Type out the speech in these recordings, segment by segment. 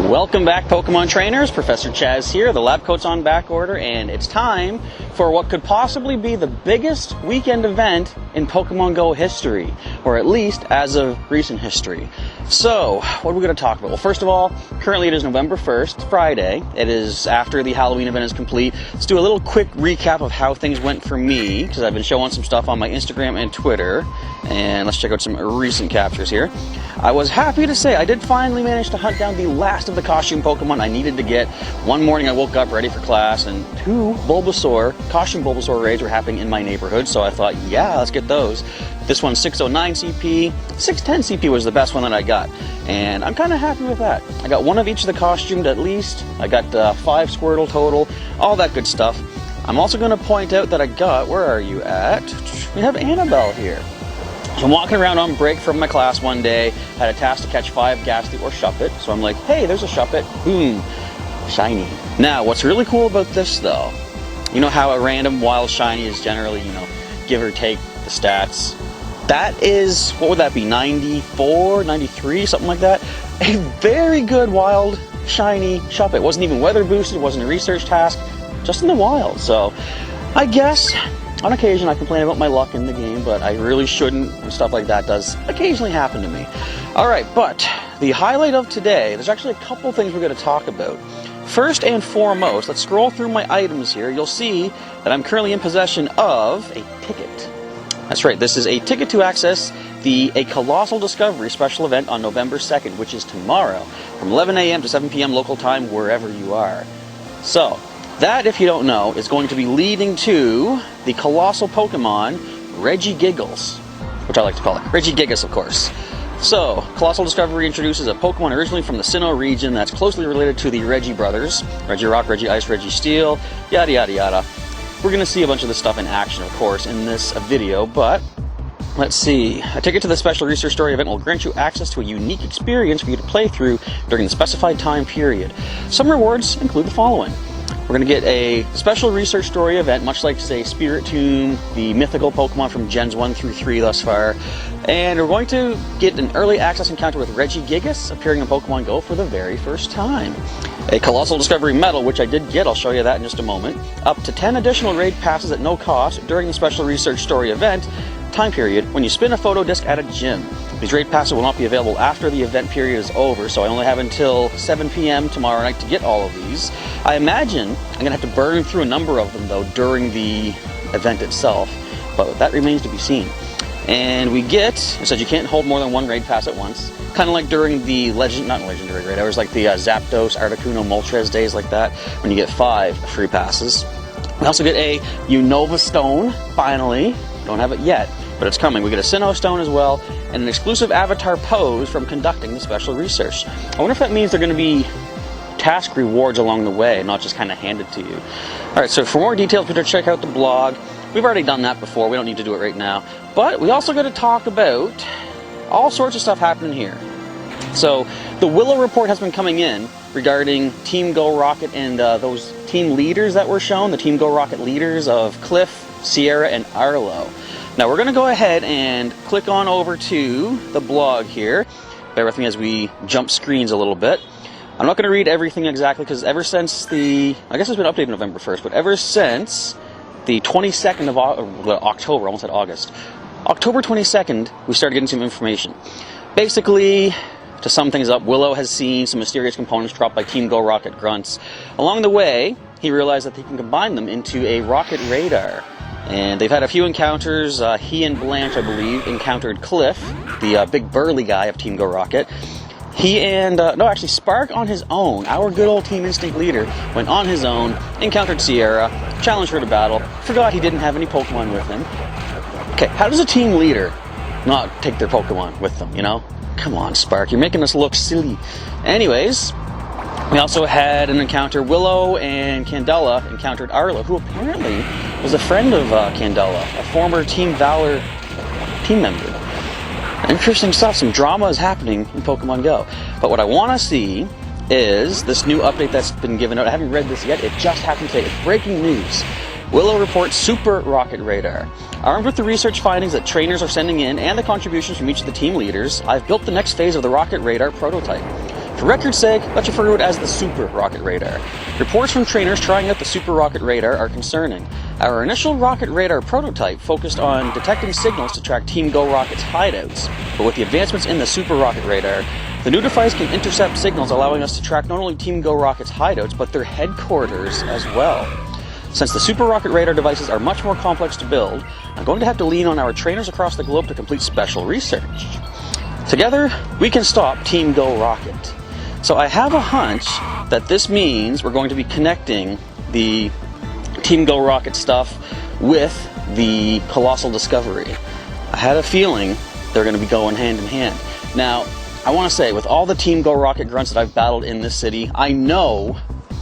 Welcome back, Pokemon Trainers. Professor Chaz here. The lab coat's on back order, and it's time for what could possibly be the biggest weekend event in Pokemon GO history, or at least as of recent history. So, what are we going to talk about? Well, first of all, currently it is November 1st, Friday. It is after the Halloween event is complete. Let's do a little quick recap of how things went for me, because I've been showing some stuff on my Instagram and Twitter, and let's check out some recent captures here. I was happy to say I did finally manage to hunt down the last of the costume Pokemon I needed to get. One morning I woke up ready for class, and 2 costume Bulbasaur raids were happening in my neighborhood, so I thought, yeah, let's get those. This one's 609 CP, 610 CP was the best one that I got, and I'm kind of happy with that. I got one of each of the costumed at least. I got 5 Squirtle total, all that good stuff. I'm also going to point out that I got, where are you at? We have Annabelle here. So I'm walking around on break from my class one day, had a task to catch 5 Ghastly or Shuppet, so I'm like, hey, there's a Shuppet, boom, shiny. Now, what's really cool about this though, you know how a random wild shiny is generally, give or take the stats? That is, what would that be, 94, 93, something like that? A very good wild shiny Shuppet. It wasn't even weather boosted, it wasn't a research task, just in the wild. So, I guess, on occasion I complain about my luck in the game, but I really shouldn't, and stuff like that does occasionally happen to me. Alright, but the highlight of today, there's actually a couple things we're going to talk about. First and foremost, let's scroll through my items here. You'll see that I'm currently in possession of a ticket. That's right, this is a ticket to access a Colossal Discovery special event on November 2nd, which is tomorrow, from 11 a.m. to 7 p.m. local time, wherever you are. So, that, if you don't know, is going to be leading to the Colossal Pokemon Regigigas, which I like to call it. Regigigas, of course. So, Colossal Discovery introduces a Pokemon originally from the Sinnoh region that's closely related to the Regi brothers. Regirock, Regi-Ice, Regi-Steel, yada yada yada. We're going to see a bunch of this stuff in action, of course, in this video, but let's see. A ticket to the special research story event will grant you access to a unique experience for you to play through during the specified time period. Some rewards include the following. We're going to get a special research story event, much like, say, Spiritomb, the mythical Pokemon from Gens 1 through 3 thus far. And we're going to get an early access encounter with Regigigas appearing in Pokemon GO for the very first time. A Colossal Discovery Medal, which I did get, I'll show you that in just a moment. Up to 10 additional raid passes at no cost during the special research story event time period when you spin a photo disc at a gym. These raid passes will not be available after the event period is over, so I only have until 7 p.m. tomorrow night to get all of these. I imagine I'm going to have to burn through a number of them, though, during the event itself, but that remains to be seen. And we get, it says you can't hold more than 1 raid pass at once, kind of like during the not legendary raid hours, like the Zapdos, Articuno, Moltres days like that, when you get 5 free passes. We also get a Unova Stone, finally. Don't have it yet, but it's coming. We get a Sinnoh Stone as well, and an exclusive avatar pose from conducting the special research. I wonder if that means they're going to be task rewards along the way, not just kind of handed to you. Alright, so for more details, better check out the blog. We've already done that before, we don't need to do it right now. But we also got to talk about all sorts of stuff happening here. So, the Willow report has been coming in regarding Team Go Rocket and those team leaders that were shown, the Team Go Rocket leaders of Cliff, Sierra, and Arlo. Now we're going to go ahead and click on over to the blog here. Bear with me as we jump screens a little bit. I'm not going to read everything exactly because ever since I guess it's been updated November 1st, but ever since the 22nd of October, almost at August, October 22nd, we started getting some information. Basically, to sum things up, Willow has seen some mysterious components dropped by Team Go Rocket grunts. Along the way, he realized that he can combine them into a rocket radar. And they've had a few encounters. He and Blanche, I believe, encountered Cliff, the big burly guy of Team Go Rocket. He and, actually Spark on his own, our good old Team Instinct leader, went on his own, encountered Sierra, challenged her to battle, forgot he didn't have any Pokemon with him. Okay, how does a team leader not take their Pokemon with them, Come on, Spark, you're making us look silly. Anyways, we also had an encounter. Willow and Candela encountered Arlo, who apparently was a friend of Candela, a former Team Valor team member. Interesting stuff. Some drama is happening in Pokemon GO. But what I want to see is this new update that's been given out. I haven't read this yet. It just happened today. It's breaking news. Willow reports Super Rocket Radar. Armed with the research findings that trainers are sending in and the contributions from each of the team leaders, I've built the next phase of the Rocket Radar prototype. For record's sake, let's refer to it as the Super Rocket Radar. Reports from trainers trying out the Super Rocket Radar are concerning. Our initial Rocket Radar prototype focused on detecting signals to track Team Go Rocket's hideouts, but with the advancements in the Super Rocket Radar, the new device can intercept signals, allowing us to track not only Team Go Rocket's hideouts, but their headquarters as well. Since the Super Rocket Radar devices are much more complex to build, I'm going to have to lean on our trainers across the globe to complete special research. Together, we can stop Team Go Rocket. So I have a hunch that this means we're going to be connecting the Team Go Rocket stuff with the Colossal discovery. I had a feeling they're going to be going hand in hand. Now, I want to say, with all the Team Go Rocket grunts that I've battled in this city, I know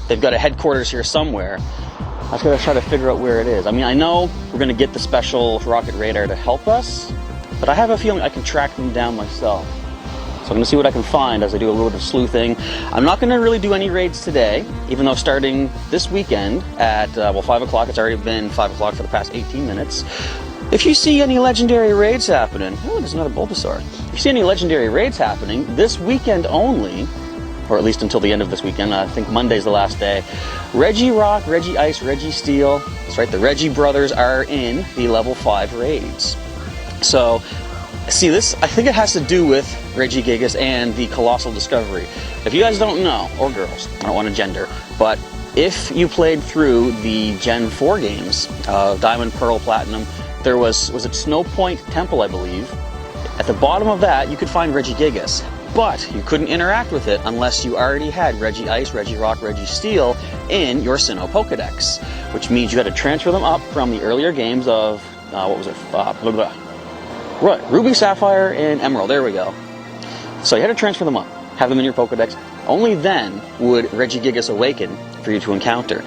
they've got a headquarters here somewhere. I just got to try to figure out where it is. I mean, I know we're going to get the special rocket radar to help us, but I have a feeling I can track them down myself. So I'm going to see what I can find as I do a little bit of sleuthing. I'm not going to really do any raids today, even though starting this weekend at, 5 o'clock, it's already been 5 o'clock for the past 18 minutes. If you see any legendary raids happening, oh, there's another Bulbasaur. If you see any legendary raids happening this weekend only, or at least until the end of this weekend, I think Monday's the last day, Regirock, Regice, Registeel, that's right, the Regi brothers are in the level 5 raids. So, see this, I think it has to do with Regigigas and the Colossal discovery. If you guys don't know, or girls, I don't want to gender, but if you played through the Gen 4 games, Diamond, Pearl, Platinum, there was it Snow Point Temple, I believe. At the bottom of that, you could find Regigigas, but you couldn't interact with it unless you already had Regice, Regirock, Registeel in your Sinnoh Pokedex, which means you had to transfer them up from the earlier games of, Ruby, Sapphire, and Emerald, there we go. So you had to transfer them up, have them in your Pokedex. Only then would Regigigas awaken for you to encounter.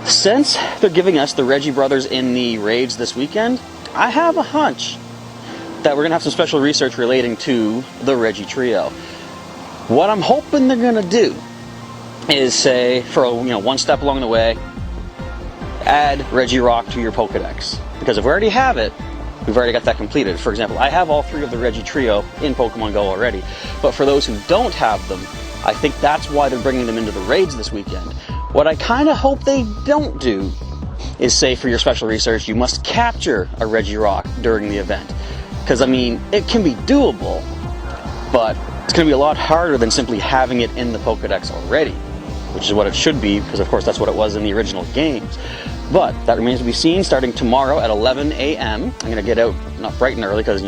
Since they're giving us the Regi brothers in the raids this weekend, I have a hunch that we're going to have some special research relating to the Regi trio. What I'm hoping they're going to do is say, for one step along the way, add Regirock to your Pokedex. Because if we already have it, we've already got that completed. For example, I have all 3 of the Regi trio in Pokemon GO already. But for those who don't have them, I think that's why they're bringing them into the raids this weekend. What I kind of hope they don't do is say for your special research, you must capture a Regirock during the event. Because, I mean, it can be doable, but it's going to be a lot harder than simply having it in the Pokedex already, which is what it should be, because of course that's what it was in the original games. But that remains to be seen. Starting tomorrow at 11 a.m. I'm going to get out, not bright and early, because,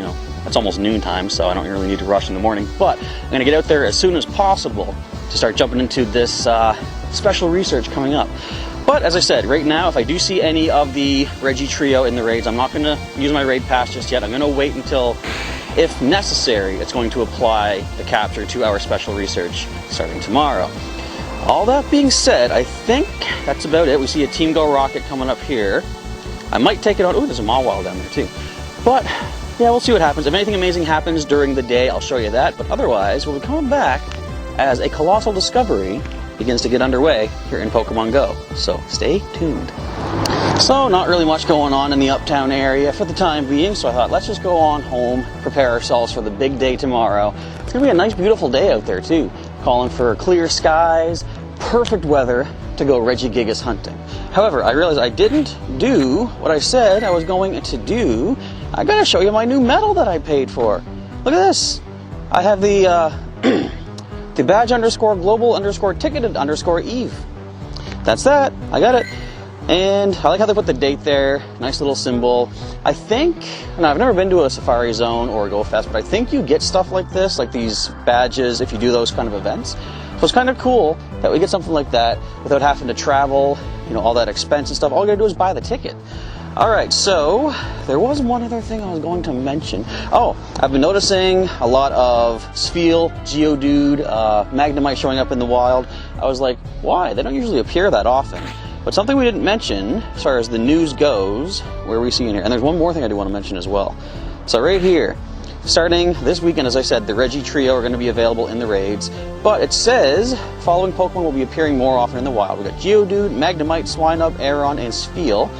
it's almost noontime, so I don't really need to rush in the morning. But I'm going to get out there as soon as possible to start jumping into this special research coming up. But as I said, right now, if I do see any of the Regi trio in the raids, I'm not going to use my raid pass just yet. I'm going to wait until, if necessary, it's going to apply the capture to our special research starting tomorrow. All that being said, I think that's about it. We see a Team Go Rocket coming up here. I might take it on. Oh, there's a Mawile down there too. But yeah, we'll see what happens. If anything amazing happens during the day, I'll show you that. But otherwise, we'll be coming back as a Colossal discovery begins to get underway here in Pokemon GO. So stay tuned. So not really much going on in the uptown area for the time being, so I thought let's just go on home, prepare ourselves for the big day tomorrow. It's going to be a nice beautiful day out there too. Calling for clear skies, perfect weather to go Regigigas hunting. However, I realized I didn't do what I said I was going to do. I gotta show you my new medal that I paid for. Look at this. I have the the badge _ global _ ticketed _ Eve. That's that. I got it. And I like how they put the date there. Nice little symbol. I think, and I've never been to a Safari Zone or a Go Fest, but I think you get stuff like this, like these badges, if you do those kind of events. So it's kind of cool that we get something like that without having to travel, all that expense and stuff. All you gotta do is buy the ticket. All right, so there was one other thing I was going to mention. Oh, I've been noticing a lot of Spheal, Geodude, Magnemite showing up in the wild. I was like, why? They don't usually appear that often. But something we didn't mention, as far as the news goes, where we see in here, and there's one more thing I do want to mention as well. So right here, starting this weekend, as I said, the Regi trio are going to be available in the raids, but it says following Pokemon will be appearing more often in the wild. We've got Geodude, Magnemite, Swinub, Aeron, and Spheal.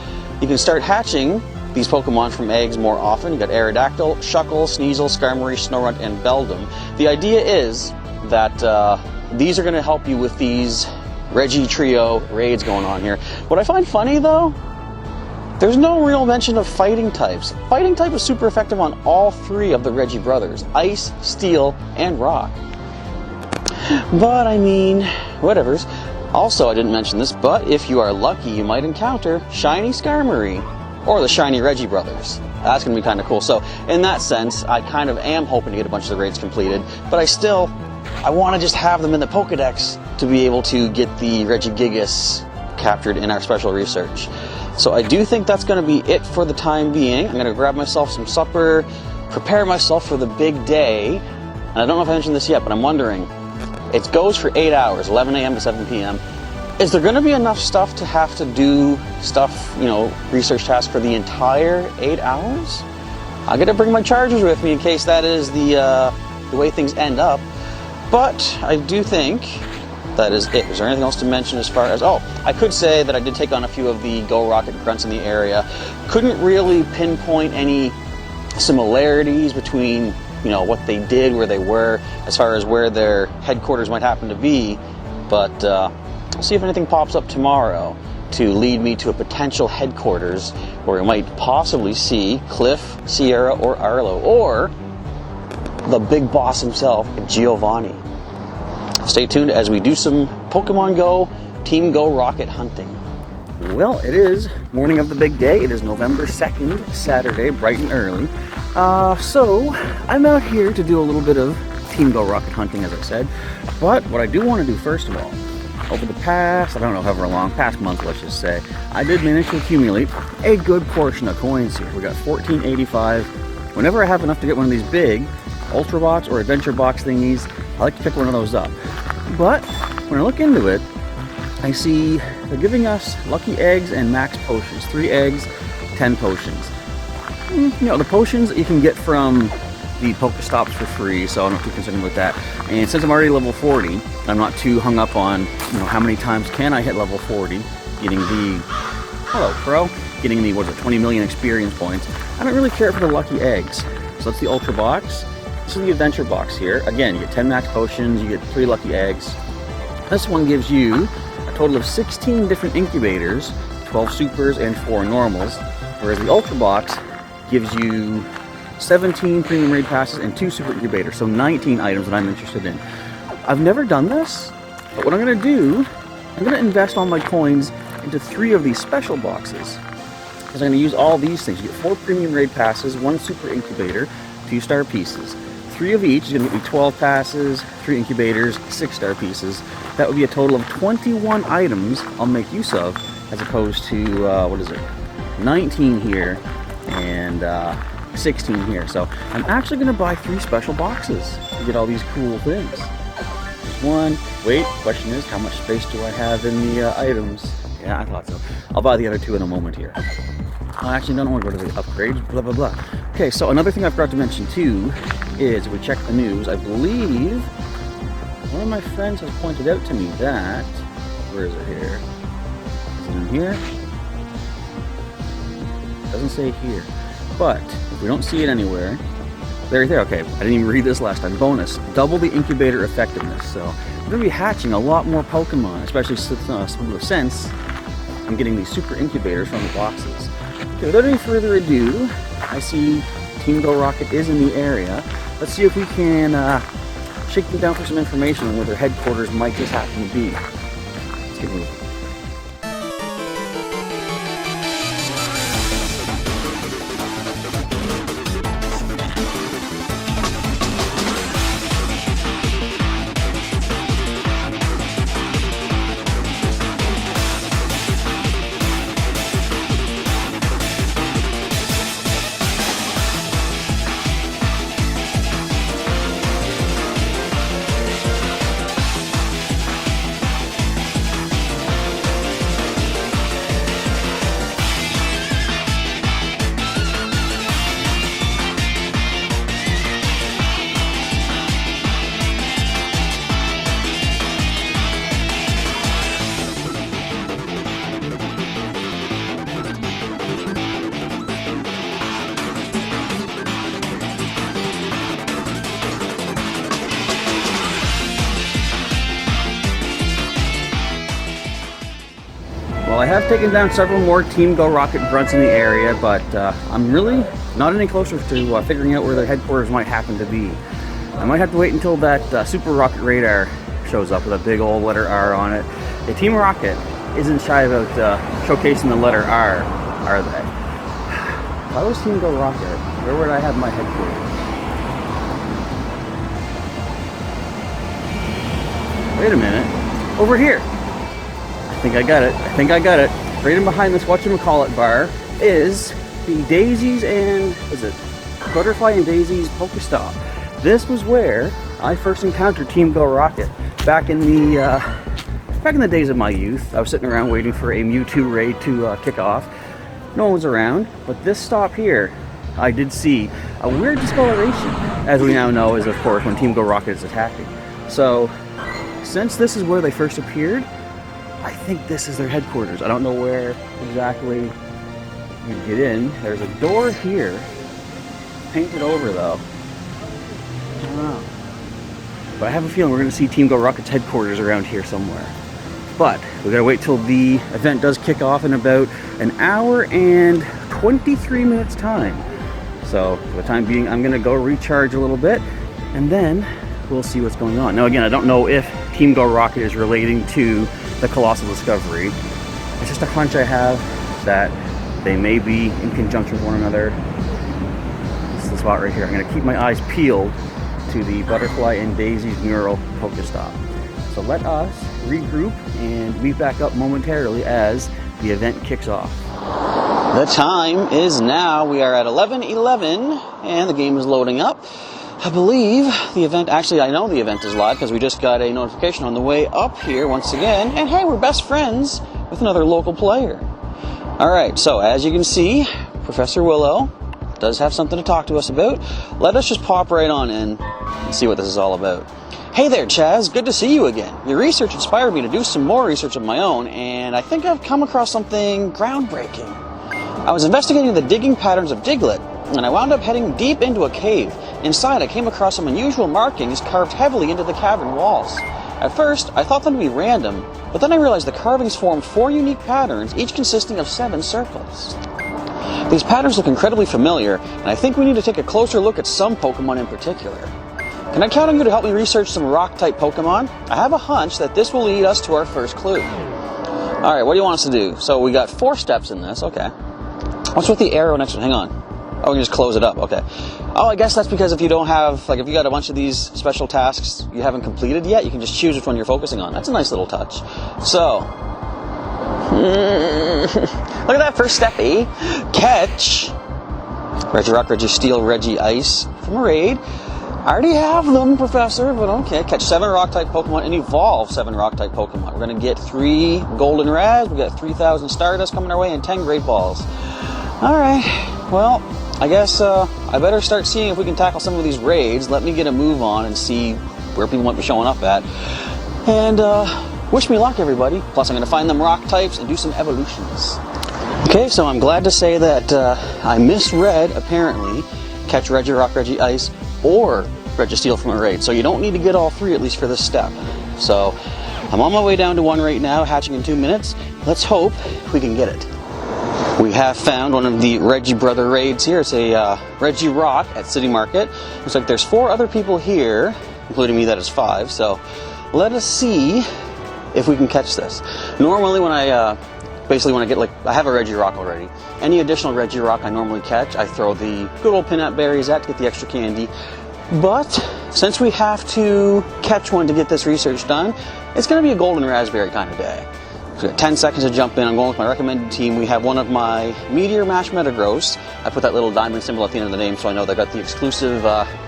You can start hatching these Pokemon from eggs more often. You've got Aerodactyl, Shuckle, Sneasel, Skarmory, Snorunt, and Beldum. The idea is that these are going to help you with these Regi Trio raids going on here. What I find funny though, there's no real mention of fighting types. Fighting type is super effective on all 3 of the Regi brothers, Ice, Steel, and Rock. But I mean, whatevers. Also, I didn't mention this, but if you are lucky, you might encounter Shiny Skarmory or the Shiny Regi brothers. That's going to be kind of cool. So in that sense, I kind of am hoping to get a bunch of the raids completed, but I want to just have them in the Pokedex to be able to get the Regigigas captured in our special research. So I do think that's going to be it for the time being. I'm going to grab myself some supper, prepare myself for the big day. And I don't know if I mentioned this yet, but I'm wondering, it goes for 8 hours, 11 a.m. to 7 p.m. Is there going to be enough stuff to have to do stuff, research tasks for the entire 8 hours? I got to bring my chargers with me in case that is the way things end up. But I do think that is it. Is there anything else to mention as far as... Oh, I could say that I did take on a few of the Go Rocket grunts in the area. Couldn't really pinpoint any similarities between, what they did, where they were, as far as where their headquarters might happen to be. But I'll see if anything pops up tomorrow to lead me to a potential headquarters where we might possibly see Cliff, Sierra, or Arlo, or the big boss himself, Giovanni. Stay tuned as we do some Pokemon Go Team Go Rocket hunting. Well, it is morning of the big day. It is November 2nd, Saturday, bright and early. So I'm out here to do a little bit of Team Go Rocket hunting, as I said. But what I do want to do first of all, over the past, however long, past month, let's just say, I did manage to accumulate a good portion of coins here. We got 1485. Whenever I have enough to get one of these big Ultra Box or Adventure Box thingies, I like to pick one of those up. But when I look into it, I see they're giving us lucky eggs and max potions. 3 eggs, 10 potions. The potions you can get from the Pokestops for free, so I'm not too concerned with that. And since I'm already level 40, I'm not too hung up on, how many times can I hit level 40, getting the, getting the, 20 million experience points. I don't really care for the lucky eggs. So that's the Ultra Box. This is the Adventure Box here. Again, you get 10 max potions, you get 3 lucky eggs. This one gives you a total of 16 different incubators, 12 supers and 4 normals, whereas the Ultra Box gives you 17 premium raid passes and 2 super incubators, so 19 items that I'm interested in. I've never done this, but what I'm going to do, I'm going to invest all my coins into 3 of these special boxes, because I'm going to use all these things. You get 4 premium raid passes, 1 super incubator, 2 star pieces. 3 of each is going to get me 12 passes, 3 incubators, 6 star pieces. That would be a total of 21 items I'll make use of, as opposed to, 19 here and 16 here. So I'm actually going to buy 3 special boxes to get all these cool things. There's one. Wait, question is, how much space do I have in the items? Yeah, I thought so. I'll buy the other 2 in a moment here. I actually don't want to go to the upgrades, blah, blah, blah. Okay, so another thing I forgot to mention too is, if we check the news, I believe one of my friends has pointed out to me that, where is it here? Is it in here? It doesn't say here. But if we don't see it anywhere, there, okay, I didn't even read this last time. Bonus, double the incubator effectiveness. So I'm going to be hatching a lot more Pokemon, especially since I'm getting these super incubators from the boxes. Okay, without any further ado, I see Team Go Rocket is in the area. Let's see if we can shake them down for some information on where their headquarters might just happen to be. Let's get moving. I have taken down several more Team Go Rocket grunts in the area, but I'm really not any closer to figuring out where their headquarters might happen to be. I might have to wait until that Super Rocket radar shows up with a big old letter R on it. The Team Rocket isn't shy about showcasing the letter R, are they? If I was Team Go Rocket, where would I have my headquarters? Wait a minute. Over here. I think I got it. I think I got it. Right in behind this whatchamacallit bar is the Daisies and, is it Butterfly and Daisies Pokestop. This was where I first encountered Team Go Rocket back in the days of my youth. I was sitting around waiting for a Mewtwo raid to kick off. No one was around, but this stop here, I did see a weird discoloration, as we now know is, of course, when Team Go Rocket is attacking. So, since this is where they first appeared, I think this is their headquarters. I don't know where exactly you get in. There's a door here, painted over though. I don't know. But I have a feeling we're going to see Team Go Rocket's headquarters around here somewhere. But we got to wait till the event does kick off in about an hour and 23 minutes time. So for the time being, I'm going to go recharge a little bit, and then we'll see what's going on. Now again, I don't know if Team Go Rocket is relating to the Colossal Discovery. It's just a hunch I have that they may be in conjunction with one another. This is the spot right here. I'm going to keep my eyes peeled to the Butterfly and Daisy's mural Pokestop. So let us regroup and meet back up momentarily as the event kicks off. The time is now. We are at 11:11 and the game is loading up. I believe the event, actually I know the event is live because we just got a notification on the way up here once again. And hey, we're best friends with another local player. Alright, so as you can see, Professor Willow does have something to talk to us about. Let us just pop right on in and see what this is all about. Hey there, Chaz. Good to see you again. Your research inspired me to do some more research of my own, and I think I've come across something groundbreaking. I was investigating the digging patterns of Diglett, and I wound up heading deep into a cave. Inside, I came across some unusual markings carved heavily into the cavern walls. At first, I thought them to be random, but then I realized the carvings formed 4 unique patterns, each consisting of 7 circles. These patterns look incredibly familiar, and I think we need to take a closer look at some Pokemon in particular. Can I count on you to help me research some rock-type Pokemon? I have a hunch that this will lead us to our first clue. Alright, what do you want us to do? So we got 4 steps in this, okay. What's with the arrow next to it? Hang on. Oh, we can just close it up, okay. Oh, I guess that's because if you don't have, like if you got a bunch of these special tasks you haven't completed yet, you can just choose which one you're focusing on. That's a nice little touch. So, look at that first step, eh? Catch Regirock, Registeel, Regice from a raid. I already have them, Professor, but okay. Catch 7 Rock-type Pokemon and evolve 7 Rock-type Pokemon. We're going to get 3 Golden Raz, we got 3,000 Stardust coming our way, and 10 Great Balls. Alright, well, I guess I better start seeing if we can tackle some of these raids. Let me get a move on and see where people might be showing up at. And wish me luck, everybody. Plus, I'm going to find them Rock-types and do some evolutions. Okay, so I'm glad to say that I misread, apparently, catch Regirock, Regice, or Registeel from a raid. So you don't need to get all 3, at least for this step. So I'm on my way down to 1 right now, hatching in 2 minutes. Let's hope we can get it. We have found one of the Regibrother raids here. It's a Regirock at City Market. Looks like there's 4 other people here, including me, that is 5. So let us see if we can catch this. Normally when I get, like, I have a Regirock already. Any additional Regirock I normally catch, I throw the good old peanut berries at to get the extra candy. But since we have to catch one to get this research done, it's going to be a golden raspberry kind of day. So we got 10 seconds to jump in. I'm going with my recommended team. We have one of my Meteor Mash Metagross. I put that little diamond symbol at the end of the name so I know they got the exclusive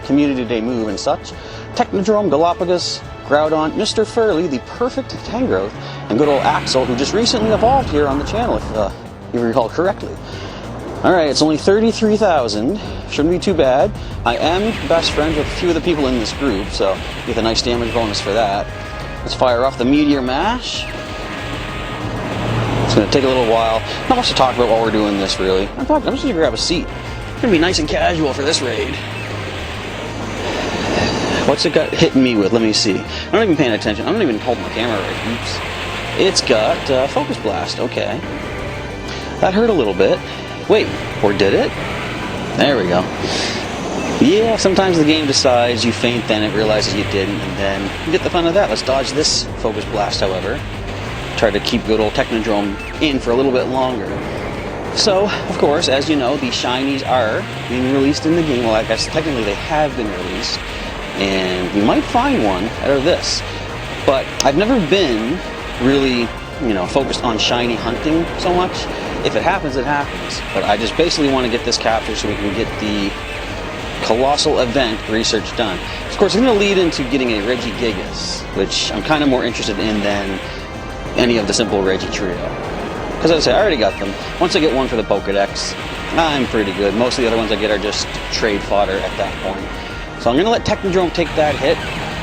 Community Day move and such. Technodrome, Galapagos, Groudon, Mr. Furley, the perfect Tangrowth, and good old Axel, who just recently evolved here on the channel, if you recall correctly. Alright, it's only 33,000. Shouldn't be too bad. I am best friends with a few of the people in this group, so get a nice damage bonus for that. Let's fire off the Meteor Mash. It's going to take a little while. Not much to talk about while we're doing this, really. I'm just going to grab a seat. It's going to be nice and casual for this raid. What's it got hitting me with? Let me see. I'm not even paying attention. I'm not even holding the camera right. Oops. It's got Focus Blast. Okay. That hurt a little bit. Wait, or did it? There we go. Yeah, sometimes the game decides you faint, then it realizes you didn't, and then you get the fun of that. Let's dodge this Focus Blast, however. Try to keep good old Technodrome in for a little bit longer. So, of course, as you know, the shinies are being released in the game. Well, I guess technically they have been released, and we might find one out of this. But I've never been really, focused on shiny hunting so much. If it happens, it happens. But I just basically want to get this captured so we can get the Colossal event research done. Of course, it's going to lead into getting a Regigigas, which I'm kind of more interested in than any of the simple Regi trio. Because as I say, I already got them. Once I get one for the Pokedex, I'm pretty good. Most of the other ones I get are just trade fodder at that point. So I'm going to let Technodrome take that hit,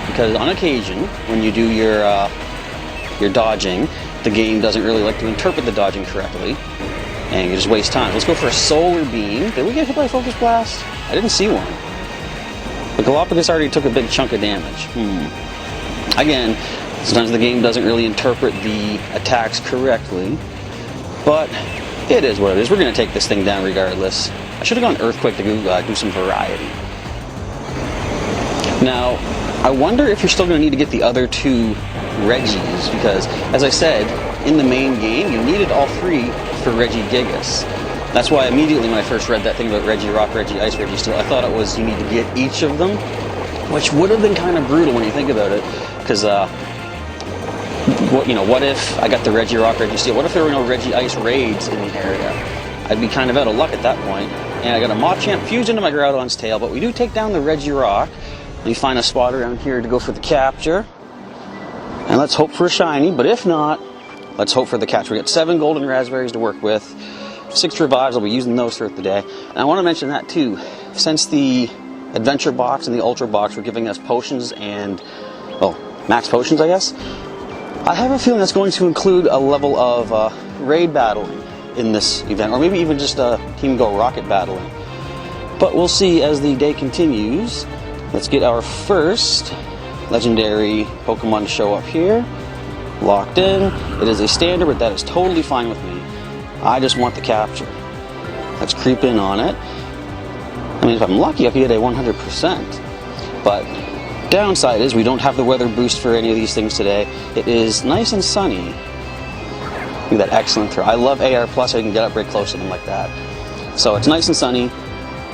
because on occasion, when you do your dodging, the game doesn't really like to interpret the dodging correctly, and you just waste time. Let's go for a Solar Beam. Did we get hit by Focus Blast? I didn't see one. The Galapagos already took a big chunk of damage. Again, sometimes the game doesn't really interpret the attacks correctly, but it is what it is. We're going to take this thing down regardless. I should have gone Earthquake to do some variety. Now, I wonder if you're still going to need to get the other two Regis, because, as I said, in the main game, you needed all three for Regigigas. That's why immediately when I first read that thing about Regirock, Regice, Registeel, I thought it was you need to get each of them, which would have been kind of brutal when you think about it, because, what if I got the Regirock, Registeel? What if there were no Regice raids in the area? I'd be kind of out of luck at that point. And I got a Machamp fused into my Groudon's tail, but we do take down the Regirock. We find a spot around here to go for the capture. And let's hope for a shiny, but if not, let's hope for the catch. We got 7 golden raspberries to work with, 6 revives. I'll be using those throughout the day. And I want to mention that too. Since the Adventure Box and the Ultra Box were giving us potions and, well, max potions, I guess, I have a feeling that's going to include a level of raid battling in this event, or maybe even just Team Go Rocket battling. But we'll see as the day continues. Let's get our first legendary Pokemon to show up here. Locked in. It is a standard, but that is totally fine with me. I just want the capture. Let's creep in on it. I mean, if I'm lucky, I can get a 100%. But downside is we don't have the weather boost for any of these things today. It is nice and sunny. Look at that excellent throw. I love AR+, so you can get up very close to them like that. So it's nice and sunny.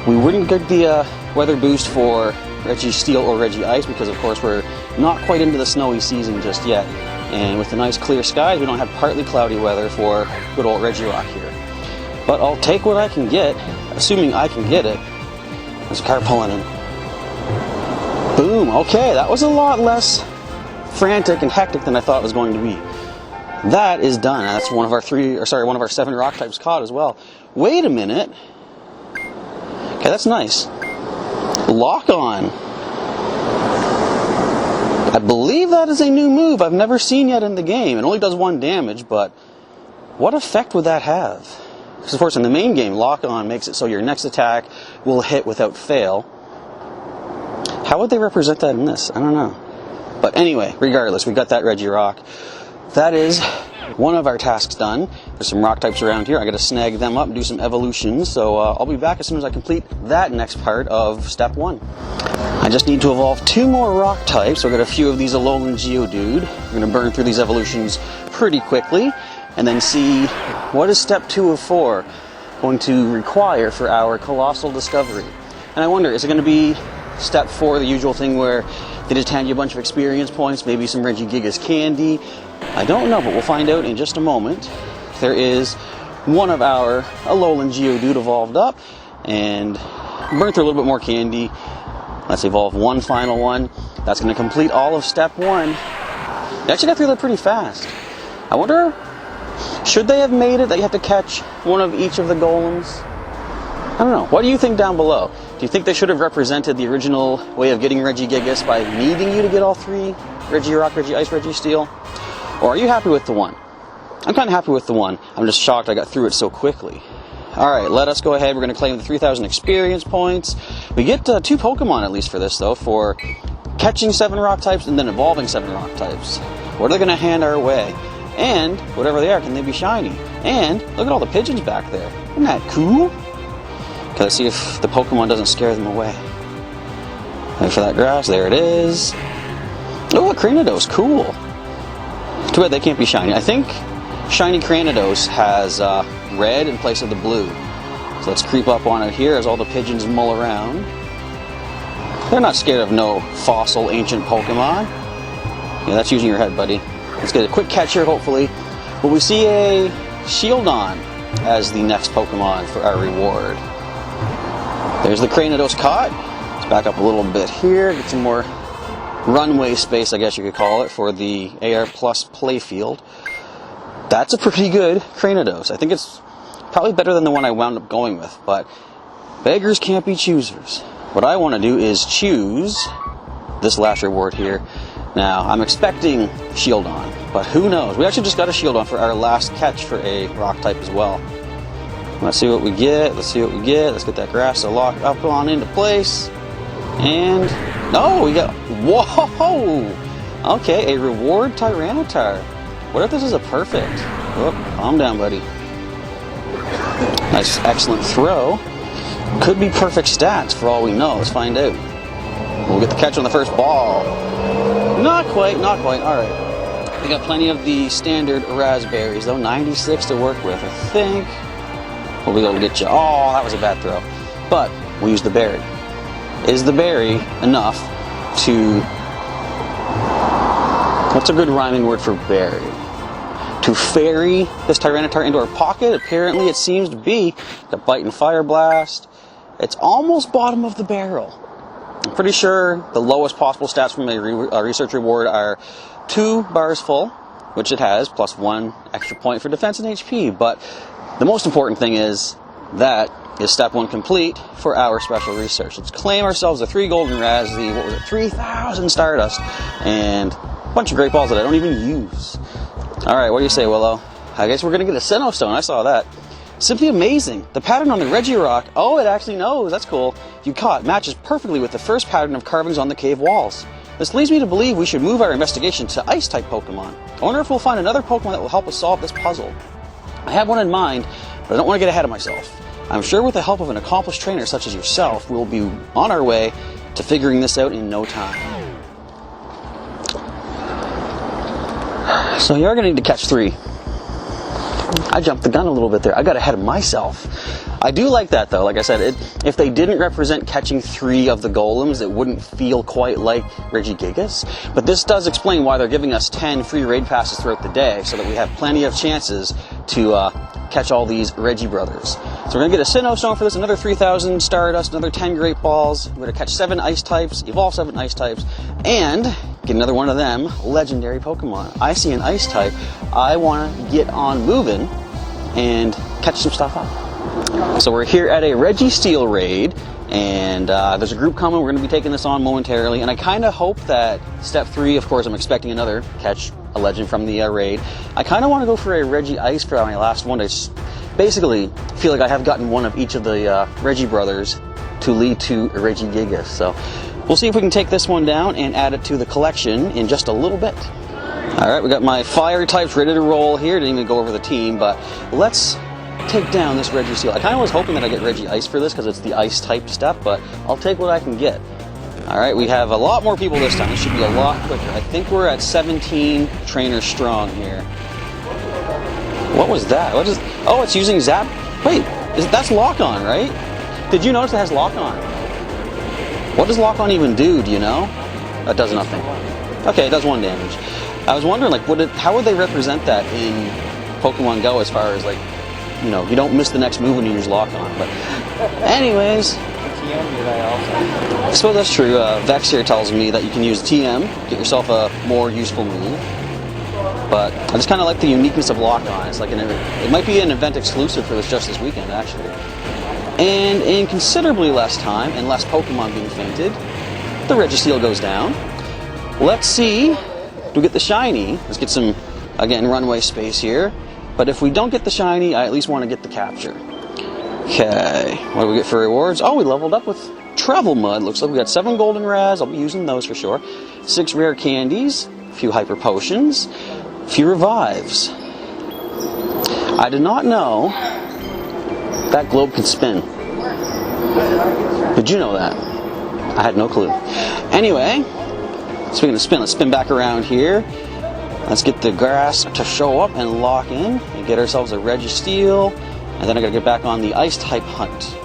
We wouldn't get the weather boost for Registeel or Regice because, of course, we're not quite into the snowy season just yet. And with the nice clear skies, we don't have partly cloudy weather for good old Regirock here. But I'll take what I can get, assuming I can get it. There's a car pulling in. Boom. Okay, that was a lot less frantic and hectic than I thought it was going to be. That is done. That's one of our 7 rock types caught as well. Wait a minute. Okay, that's nice. Lock on. I believe that is a new move I've never seen yet in the game. It only does 1 damage, but what effect would that have? Because, of course, in the main game, lock on makes it so your next attack will hit without fail. How would they represent that in this? I don't know. But anyway, regardless, we got that Regirock. That is one of our tasks done. There's some rock types around here. I got to snag them up and do some evolutions. So I'll be back as soon as I complete that next part of step 1. I just need to evolve 2 more rock types. So I got a few of these Alolan Geodude. We're going to burn through these evolutions pretty quickly and then see what is step 2 of 4 going to require for our Colossal discovery. And I wonder, is it going to be step 4, the usual thing where they just hand you a bunch of experience points, maybe some Regigigas candy? I don't know, but we'll find out in just a moment. There is one of our Alolan Geodude evolved up, and burn through a little bit more candy. Let's evolve one final one. That's going to complete all of step 1. They actually got through that pretty fast. I wonder, should they have made it that you have to catch one of each of the golems? I don't know. What do you think down below? Do you think they should have represented the original way of getting Regigigas by needing you to get all 3? Regirock, Regice, Registeel? Or are you happy with the 1? I'm kind of happy with the 1. I'm just shocked I got through it so quickly. Alright, let us go ahead. We're going to claim the 3,000 experience points. We get 2 Pokemon at least for this, though, for catching 7 rock types and then evolving 7 rock types. What are they going to hand our way? And whatever they are, can they be shiny? And look at all the pigeons back there. Isn't that cool? Okay, let's see if the Pokemon doesn't scare them away. Wait for that grass. There it is. Oh, a Cranidos. Cool. Too bad they can't be shiny. I think shiny Cranidos has red in place of the blue. So let's creep up on it here as all the pigeons mull around. They're not scared of no fossil ancient Pokemon. Yeah, that's using your head, buddy. Let's get a quick catch here, hopefully. Will we see a Shieldon as the next Pokemon for our reward? There's the Cranidos caught. Let's back up a little bit here, get some more runway space, I guess you could call it, for the AR Plus playfield. That's a pretty good Cranidos. I think it's probably better than the one I wound up going with, but beggars can't be choosers. What I want to do is choose this last reward here. Now, I'm expecting Shieldon, but who knows? We actually just got a Shieldon for our last catch for a rock type as well. Let's see what we get. Let's see what we get. Let's get that grass to lock up on into place. And, no, we got, whoa! Okay, a reward Tyranitar. What if this is a perfect? Oh, calm down, buddy. Nice, excellent throw. Could be perfect stats for all we know. Let's find out. We'll get the catch on the first ball. Not quite, not quite. All right. We got plenty of the standard raspberries, though. 96 to work with, I think. We'll be able to get you. Oh, that was a bad throw. But we'll use the berry. Is the berry enough to... What's a good rhyming word for berry? To ferry this Tyranitar into our pocket? Apparently it seems to be. Got Bite and Fire Blast. It's almost bottom of the barrel. I'm pretty sure the lowest possible stats from a research reward are 2 bars full, which it has, plus 1 extra point for defense and HP. But the most important thing is that is step 1 complete for our special research. Let's claim ourselves the 3 golden raz, the, what was it, 3,000 Stardust, and a bunch of great balls that I don't even use. Alright, what do you say, Willow? I guess we're going to get a Sinnoh Stone. I saw that. Simply amazing. The pattern on the Regirock, oh, it actually knows. That's cool. You caught matches perfectly with the first pattern of carvings on the cave walls. This leads me to believe we should move our investigation to Ice-type Pokemon. I wonder if we'll find another Pokemon that will help us solve this puzzle. I have one in mind, but I don't want to get ahead of myself. I'm sure with the help of an accomplished trainer such as yourself, we'll be on our way to figuring this out in no time. So you're going to need to catch 3. I jumped the gun a little bit there. I got ahead of myself. I do like that, though. Like I said, if they didn't represent catching 3 of the golems, it wouldn't feel quite like Regigigas. But this does explain why they're giving us 10 free raid passes throughout the day, so that we have plenty of chances to catch all these Regi brothers. So we're going to get a Sinnoh Stone for this, another 3,000 Stardust, another 10 Great Balls. We're going to catch 7 Ice types, evolve 7 Ice types, and get another one of them legendary Pokemon. I see an Ice type. I want to get on moving and catch some stuff up. So we're here at a Registeel raid, and there's a group coming. We're going to be taking this on momentarily, and I kind of hope that step 3, of course, I'm expecting another catch a legend from the raid. I kind of want to go for a Regi Ice for my last one. I just basically feel like I have gotten one of each of the Regi brothers to lead to a Regigigas. So we'll see if we can take this one down and add it to the collection in just a little bit. Alright, we got my fire types ready to roll here. Didn't even go over the team, but let's take down this Registeel. I kind of was hoping that I get Regi Ice for this because it's the Ice type step, but I'll take what I can get. Alright, we have a lot more people this time. This should be a lot quicker. I think we're at 17 trainers strong here. What was that? What is? Oh, it's using Zap. Wait, that's Lock On, right? Did you notice it has Lock On? What does Lock On even do? Do you know? That does nothing. Okay, it does 1 damage. I was wondering, like, how would they represent that in Pokemon Go as far as, like, you know, you don't miss the next move when you use Lock On. But anyways, I suppose that's true. Vex here tells me that you can use TM, get yourself a more useful move. But I just kind of like the uniqueness of Lock On. It's like it might be an event exclusive for just this weekend, actually. And in considerably less time and less Pokemon being fainted, the Registeel goes down. Let's see. Do we get the shiny? Let's get some, again, runway space here. But if we don't get the shiny, I at least want to get the capture. Okay, what do we get for rewards? Oh, we leveled up with Travel Mud. Looks like we got 7 golden raz. I'll be using those for sure. 6 rare candies, a few hyper potions, few revives. I did not know that globe could spin. Did you know that? I had no clue. Anyway, speaking of spin, let's spin back around here. Let's get the grass to show up and lock in and get ourselves a Registeel. And then I gotta get back on the ice type hunt.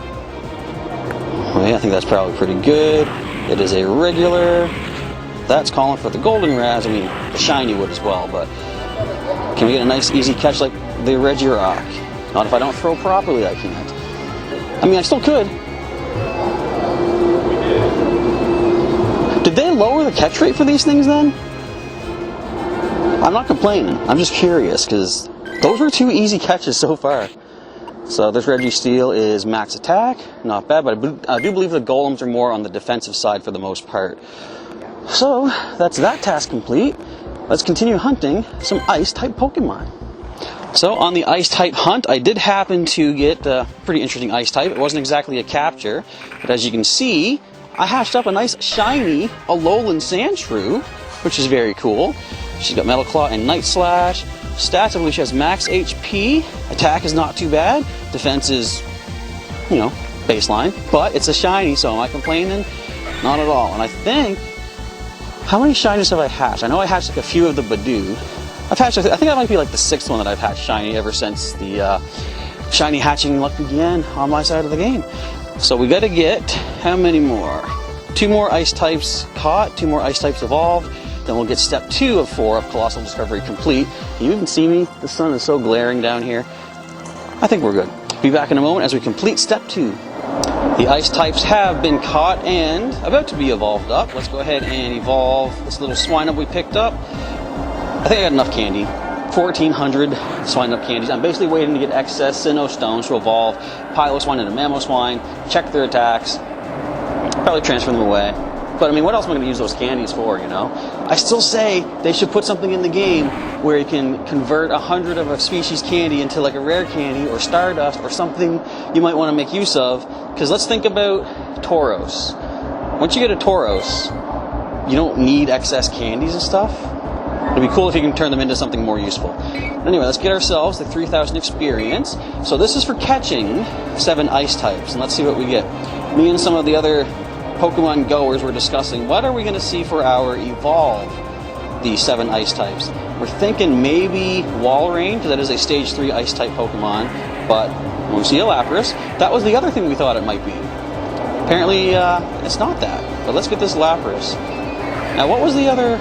Okay, I think that's probably pretty good. It is a regular. That's calling for the golden raz. I mean, the shiny would as well, but can we get a nice easy catch like the Regirock? Not if I don't throw properly, I can't. I mean, I still could. Did they lower the catch rate for these things then? I'm not complaining. I'm just curious because those were 2 easy catches so far. So this Registeel is max attack, not bad, but I do believe the golems are more on the defensive side for the most part. So that's that task complete. Let's continue hunting some ice-type Pokemon. So on the ice-type hunt, I did happen to get a pretty interesting ice-type. It wasn't exactly a capture, but as you can see, I hatched up a nice shiny Alolan Sandshrew, which is very cool. She's got Metal Claw and Night Slash. Stats, I believe she has max HP. Attack is not too bad. Defense is, you know, baseline. But it's a shiny, so am I complaining? Not at all. And I think, how many shinies have I hatched? I know I hatched like a few of the Badoo. I think that might be like the 6th one that I've hatched shiny ever since the shiny hatching luck began on my side of the game. So we gotta get, how many more? 2 more ice types caught, 2 more ice types evolved. Then we'll get step 2 of 4 of Colossal Discovery complete. Can you even see me? The sun is so glaring down here. I think we're good. Be back in a moment as we complete step 2. The ice types have been caught and about to be evolved up. Let's go ahead and evolve this little Swinub we picked up. I think I got enough candy. 1,400 Swinub candies. I'm basically waiting to get excess Sinnoh Stones to evolve Piloswine into Mamoswine, check their attacks, probably transfer them away. But I mean, what else am I going to use those candies for, you know? I still say they should put something in the game where you can convert 100 of a species candy into like a rare candy or Stardust or something you might want to make use of. Because let's think about Tauros. Once you get a Tauros, you don't need excess candies and stuff. It'd be cool if you can turn them into something more useful. Anyway, let's get ourselves the 3,000 experience. So this is for catching 7 ice types. And let's see what we get. Me and some of the other Pokemon goers were discussing what are we going to see for our evolve the 7 ice types. We're thinking maybe Walrein, because that is a stage 3 ice type Pokemon, but we'll see a Lapras. That was the other thing we thought it might be. Apparently it's not that, but let's get this Lapras. Now what was the other?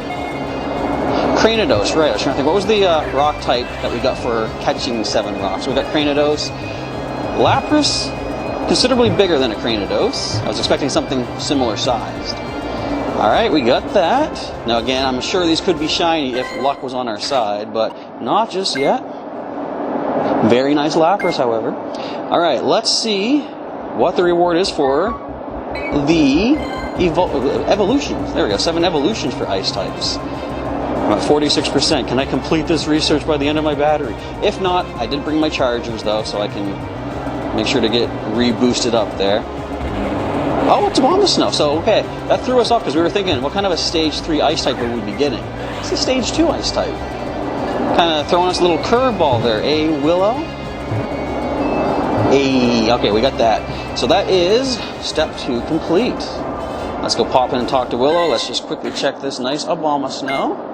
Cranidos, right, I was trying to think. What was the rock type that we got for catching 7 rocks? So we got Cranidos. Lapras, considerably bigger than a Cranidos. I was expecting something similar sized. Alright, we got that. Now again, I'm sure these could be shiny if luck was on our side, but not just yet. Very nice Lapras, however. Alright, let's see what the reward is for the evolutions. There we go, 7 evolutions for ice types. I'm at 46%. Can I complete this research by the end of my battery? If not, I did bring my chargers though, so I can make sure to get reboosted up there. Oh, it's Abomasnow. So, okay, that threw us off because we were thinking, what kind of a stage 3 ice type would we be getting? It's a stage 2 ice type. Kind of throwing us a little curveball there, Willow? Okay, we got that. So that is step 2 complete. Let's go pop in and talk to Willow. Let's just quickly check this nice Abomasnow.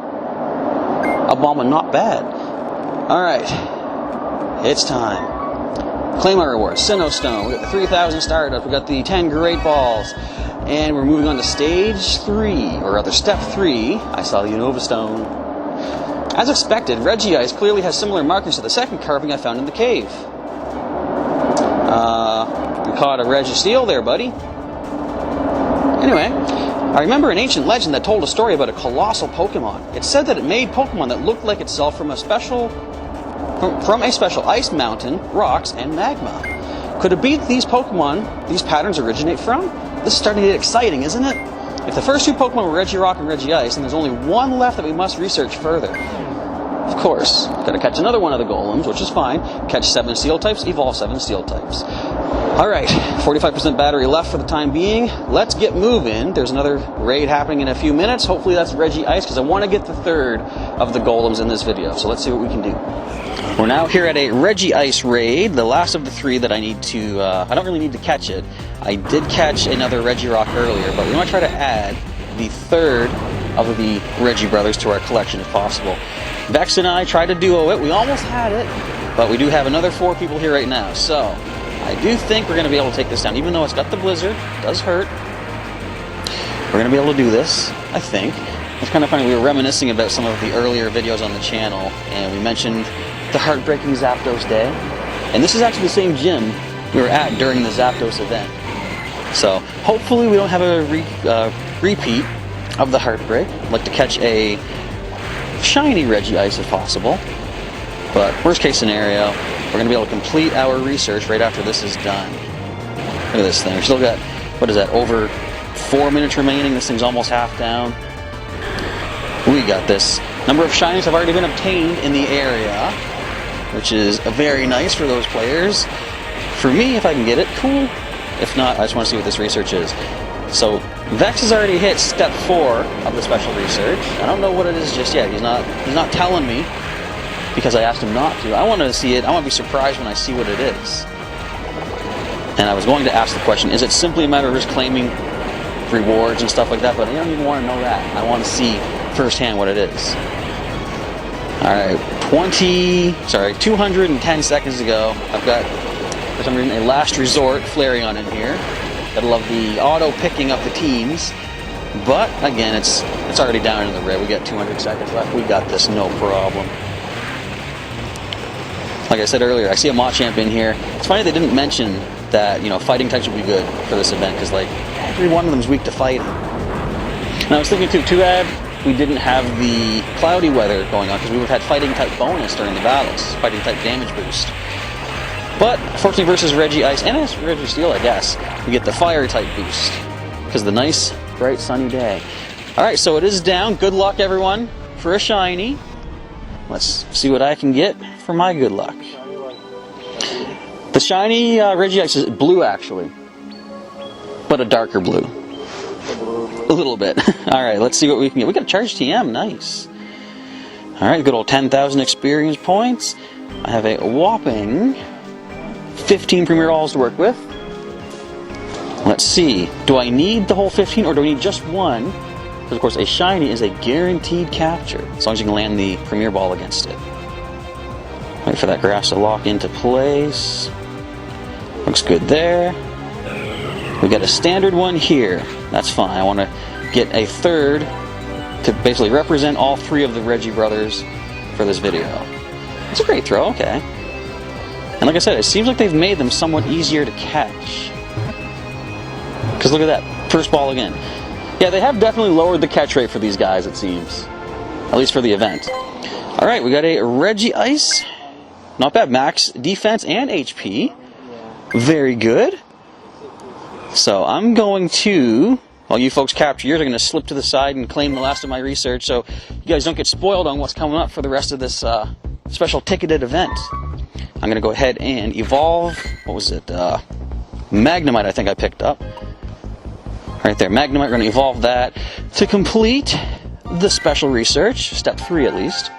Aboma, not bad. Alright, it's time. Claim our rewards. Sinnoh Stone. We got the 3,000 Stardust. We got the 10 Great Balls. And we're moving on to stage 3, or rather step 3. I saw the Unova Stone. As expected, Regigigas clearly has similar markings to the second carving I found in the cave. We caught a Registeel there, buddy. Anyway, I remember an ancient legend that told a story about a colossal Pokemon. It said that it made Pokemon that looked like itself from a special ice mountain, rocks, and magma. Could it be that these Pokemon, these patterns originate from? This is starting to get exciting, isn't it? If the first 2 Pokemon were Regirock and Regice, and there's only one left that we must research further. of course, gotta catch another one of the golems, which is fine. Catch 7 steel types, evolve 7 steel types. Alright, 45% battery left for the time being. Let's get moving. There's another raid happening in a few minutes. Hopefully that's Regigigas, because I want to get the third of the golems in this video. So let's see what we can do. We're now here at a Regigigas raid, the last of the 3 that I need to, I don't really need to catch it. I did catch another Regirock earlier, but we want to try to add the third of the Regi brothers to our collection if possible. Vex and I tried to duo it. We almost had it, but we do have another 4 people here right now. So I do think we're going to be able to take this down, even though it's got the blizzard. It does hurt. We're going to be able to do this, I think. It's kind of funny. We were reminiscing about some of the earlier videos on the channel, and we mentioned the heartbreaking Zapdos day. And this is actually the same gym we were at during the Zapdos event. So hopefully we don't have a repeat of the heartbreak. I'd like to catch a shiny Regigigas if possible. But worst case scenario, we're going to be able to complete our research right after this is done. Look at this thing. We've still got, what is that, over 4 minutes remaining. This thing's almost half down. We got this. Number of shinies have already been obtained in the area, which is very nice for those players. For me, if I can get it, cool. If not, I just want to see what this research is. So, Vex has already hit step 4 of the special research. I don't know what it is just yet. He's not telling me because I asked him not to. I want to see it. I want to be surprised when I see what it is. And I was going to ask the question, is it simply a matter of just claiming rewards and stuff like that? But I don't even want to know that. I want to see firsthand what it is. Alright, 210 seconds to go. I've got, for some reason, a last resort Flareon in here. Gotta love the auto picking up the teams. But, again, it's already down in the red. We got 200 seconds left. We got this, no problem. Like I said earlier, I see a Machamp in here. It's funny they didn't mention that, you know, fighting types would be good for this event, because, like, every one of them is weak to fighting. And I was thinking, too bad we didn't have the cloudy weather going on, because we would have had fighting type bonus during the battles, fighting type damage boost. But, fortunately versus Regigigas, and it's Registeel, I guess, we get the fire type boost, because of the nice, bright, sunny day. Alright, so it is down. Good luck, everyone, for a shiny. Let's see what I can get for my good luck. The shiny Regigigas is blue, actually, but a darker blue. A little bit. Alright, let's see what we can get. We got a charge TM, nice. Alright, good old 10,000 experience points. I have a whopping 15 Premier Balls to work with. Let's see. Do I need the whole 15 or do I need just one? Because, of course, a shiny is a guaranteed capture, as long as you can land the Premier Ball against it. Wait for that grass to lock into place. Looks good there. We got a standard one here. That's fine. I want to get a third to basically represent all 3 of the Regi brothers for this video. It's a great throw, okay. And like I said, it seems like they've made them somewhat easier to catch. Because look at that, first ball again. Yeah, they have definitely lowered the catch rate for these guys, it seems. At least for the event. Alright, we got a Regigigas. Not bad, max defense and HP. Very good. So I'm going to, while you folks capture yours, I'm going to slip to the side and claim the last of my research so you guys don't get spoiled on what's coming up for the rest of this special ticketed event. I'm going to go ahead and evolve, what was it, Magnemite I think I picked up. Right there, Magnemite, we're going to evolve that to complete the special research, step 3 at least.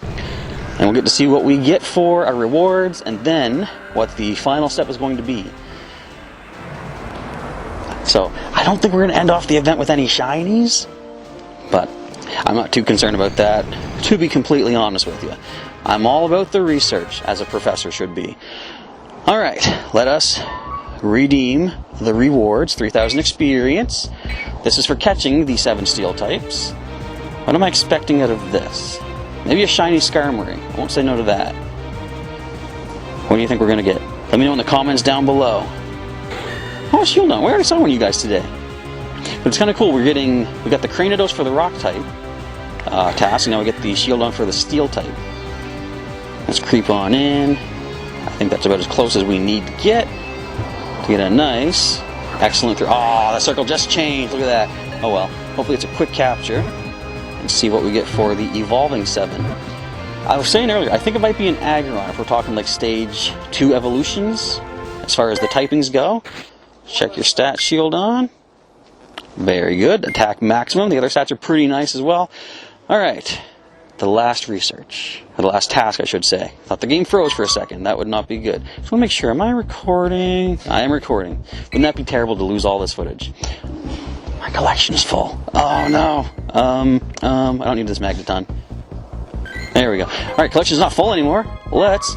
And we'll get to see what we get for our rewards and then what the final step is going to be. So, I don't think we're going to end off the event with any shinies, but I'm not too concerned about that, to be completely honest with you. I'm all about the research, as a professor should be. Alright, let us redeem the rewards, 3,000 experience. This is for catching the 7 steel types. What am I expecting out of this? Maybe a shiny Skarmory. I won't say no to that. What do you think we're going to get? Let me know in the comments down below. Oh, Shieldon. We already saw one of you guys today. But it's kind of cool. We got the Cranidos for the rock type task, and now we get the Shieldon for the steel type. Let's creep on in. I think that's about as close as we need to get a nice, excellent throw. Oh, the circle just changed. Look at that. Oh well. Hopefully it's a quick capture. And see what we get for the evolving 7. I was saying earlier, I think it might be an Aggron if we're talking like stage 2 evolutions as far as the typings go. Check your stat shield on. Very good. Attack maximum. The other stats are pretty nice as well. Alright. The last research. Or the last task, I should say. Thought the game froze for a second. That would not be good. So I want to make sure. Am I recording? I am recording. Wouldn't that be terrible to lose all this footage? My collection is full. Oh no. I don't need this magneton. There we go. Alright, collection's not full anymore. Let's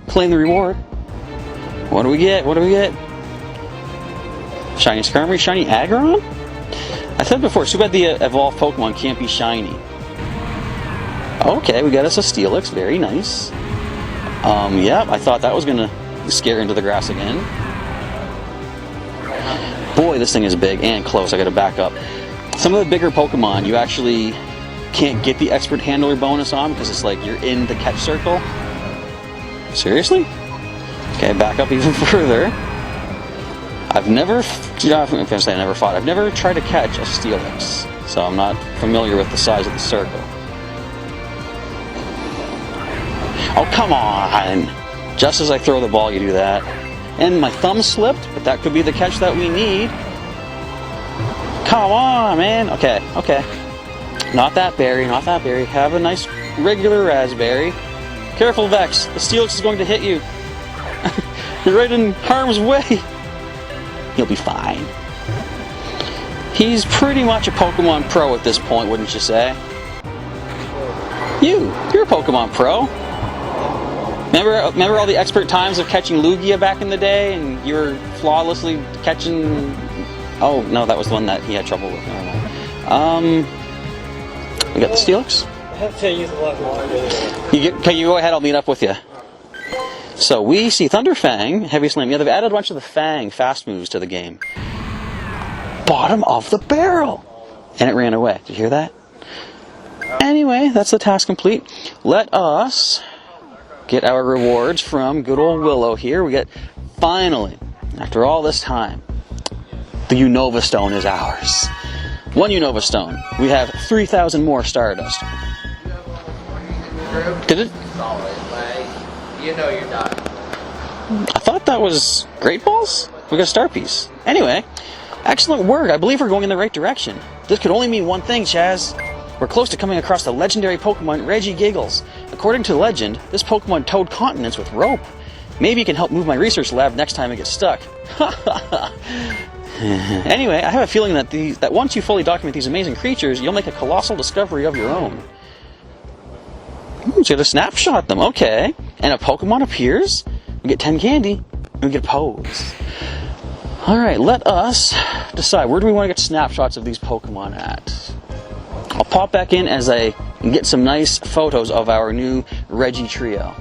claim the reward. What do we get? What do we get? Shiny Skarmory, Shiny Aggron? I said before, too bad the evolved Pokemon can't be shiny. Okay, we got us a Steelix, very nice. Yeah, I thought that was gonna scare into the grass again. Boy, this thing is big and close, I gotta back up. Some of the bigger Pokemon, you actually can't get the Expert Handler bonus on because it's like you're in the catch circle. Seriously? Okay, back up even further. I've never tried to catch a Steelix, so I'm not familiar with the size of the circle. Oh, come on! Just as I throw the ball, you do that. And my thumb slipped, but that could be the catch that we need. Come on, man! Okay, okay. Not that berry, not that berry. Have a nice regular raspberry. Careful, Vex. The Steelix is going to hit you. You're right in harm's way. He'll be fine. He's pretty much a Pokemon Pro at this point, wouldn't you say? You're a Pokemon Pro. Remember all the expert times of catching Lugia back in the day, and you were flawlessly catching... Oh, no, that was the one that he had trouble with. Never mind. We got the Steelix? I have to use a lot more. Can you go ahead, I'll meet up with you. So we see Thunderfang, Heavy Slam. Yeah, they've added a bunch of the Fang fast moves to the game. Bottom of the barrel! And it ran away. Did you hear that? Anyway, that's the task complete. Let us get our rewards from good old Willow here. We get, finally, after all this time, the Unova Stone is ours. 1 Unova Stone. We have 3,000 more Stardust. Did it? You know you're not. I thought that was Great Balls? We got a star piece. Anyway, excellent work. I believe we're going in the right direction. This could only mean one thing, Chaz. We're close to coming across the legendary Pokemon Regigigas. According to legend, this Pokemon towed continents with rope. Maybe it can help move my research lab next time it gets stuck. Anyway, I have a feeling that once you fully document these amazing creatures, you'll make a colossal discovery of your own. So you gotta snapshot them, okay. And a Pokemon appears, we get 10 candy, and we get a pose. Alright, let us decide, where do we want to get snapshots of these Pokemon at? I'll pop back in as I get some nice photos of our new Regi trio.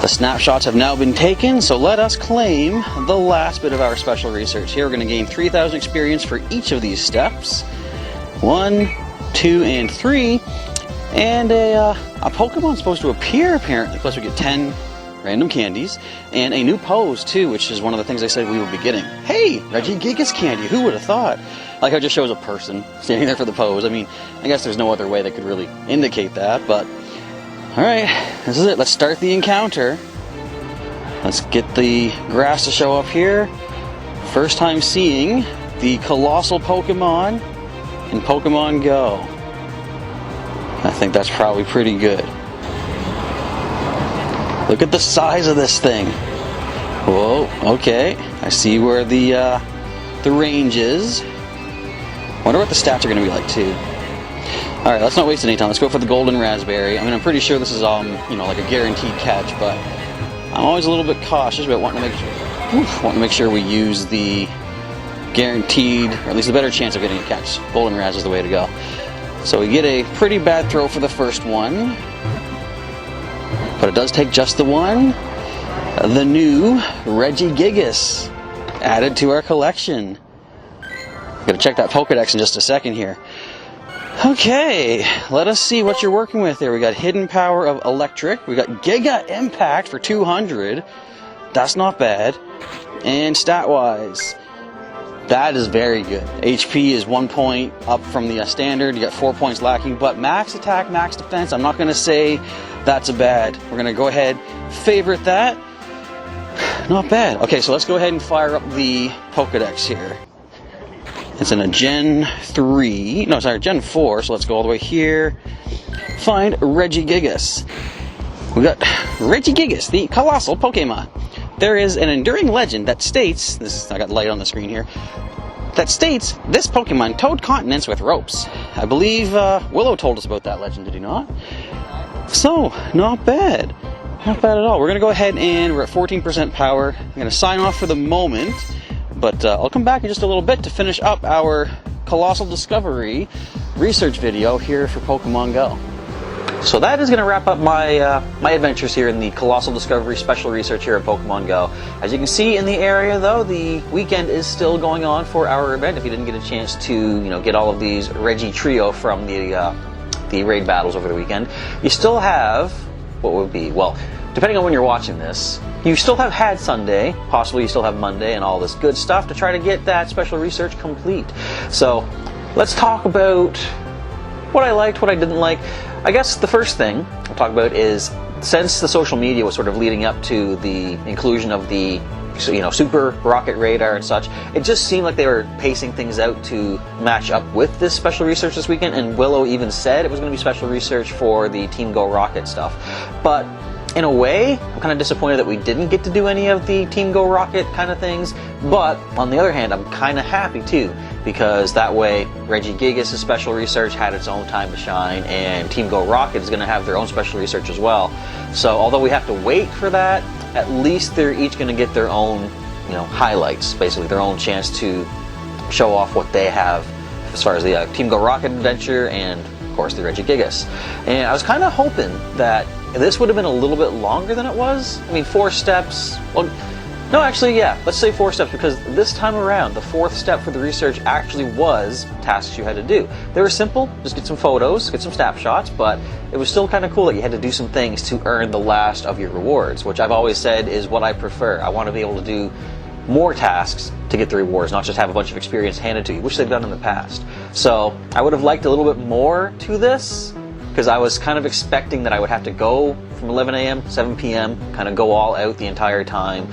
The snapshots have now been taken, so let us claim the last bit of our special research. Here we're going to gain 3,000 experience for each of these steps. 1, 2, and 3. And a Pokemon supposed to appear, apparently. Plus we get 10 random candies. And a new pose, too, which is one of the things I said we would be getting. Hey! Regigigas candy! Who would have thought? Like how it just shows a person standing there for the pose. I mean, I guess there's no other way that could really indicate that, but... Alright, this is it. Let's start the encounter. Let's get the grass to show up here. First time seeing the Colossal Pokemon in Pokemon GO. I think that's probably pretty good. Look at the size of this thing. Whoa, okay. I see where the range is. Wonder what the stats are going to be like, too. Alright, let's not waste any time. Let's go for the Golden Raspberry. I mean, I'm pretty sure this is, like a guaranteed catch, but I'm always a little bit cautious about wanting to make sure we use the guaranteed, or at least a better chance of getting a catch. Golden Raz is the way to go. So we get a pretty bad throw for the first one, but it does take just the one. The new Regigigas. added to our collection. Gonna check that Pokedex in just a second here. Okay, let us see what you're working with there. We got Hidden Power of Electric. We got Giga Impact for 200. That's not bad. And stat-wise, that is very good. HP is 1 point up from the standard. You got 4 points lacking, but max attack, max defense, I'm not going to say that's a bad. We're going to go ahead, favorite that. Not bad. Okay, so let's go ahead and fire up the Pokedex here. It's in a Gen 3, no, sorry, Gen 4, so let's go all the way here. Find Regigigas. We got Regigigas, the Colossal Pokemon. There is an enduring legend that states, I got light on the screen here, that states this Pokemon towed continents with ropes. I believe Willow told us about that legend, did he not? So, not bad. Not bad at all. We're going to go ahead and we're at 14% power. I'm going to sign off for the moment, but I'll come back in just a little bit to finish up our Colossal Discovery research video here for Pokemon Go. So that is going to wrap up my my adventures here in the Colossal Discovery Special Research here at Pokemon Go. As you can see in the area, though, the weekend is still going on for our event. If you didn't get a chance to, get all of these Regi Trio from the raid battles over the weekend, you still have what would be, well, depending on when you're watching this, you still have had Sunday, possibly you still have Monday, and all this good stuff to try to get that special research complete. So let's talk about what I liked, what I didn't like. I guess the first thing I'll talk about is, since the social media was sort of leading up to the inclusion of the Super Rocket Radar and such, it just seemed like they were pacing things out to match up with this special research this weekend, and Willow even said it was going to be special research for the Team Go Rocket stuff. But in a way, I'm kind of disappointed that we didn't get to do any of the Team Go Rocket kind of things, but on the other hand, I'm kind of happy too, because that way Regigigas' special research had its own time to shine, and Team Go Rocket is going to have their own special research as well. So although we have to wait for that, at least they're each going to get their own, highlights, basically their own chance to show off what they have as far as the Team Go Rocket adventure and, of course, the Regigigas. And I was kind of hoping that this would have been a little bit longer than it was. I mean, 4 steps, well, no, actually, yeah, let's say 4 steps, because this time around, the 4th step for the research actually was tasks you had to do. They were simple, just get some photos, get some snapshots, but it was still kind of cool that you had to do some things to earn the last of your rewards, which I've always said is what I prefer. I want to be able to do more tasks to get the rewards, not just have a bunch of experience handed to you, which they've done in the past. So I would have liked a little bit more to this, because I was kind of expecting that I would have to go from 11 a.m., 7 p.m., kind of go all out the entire time.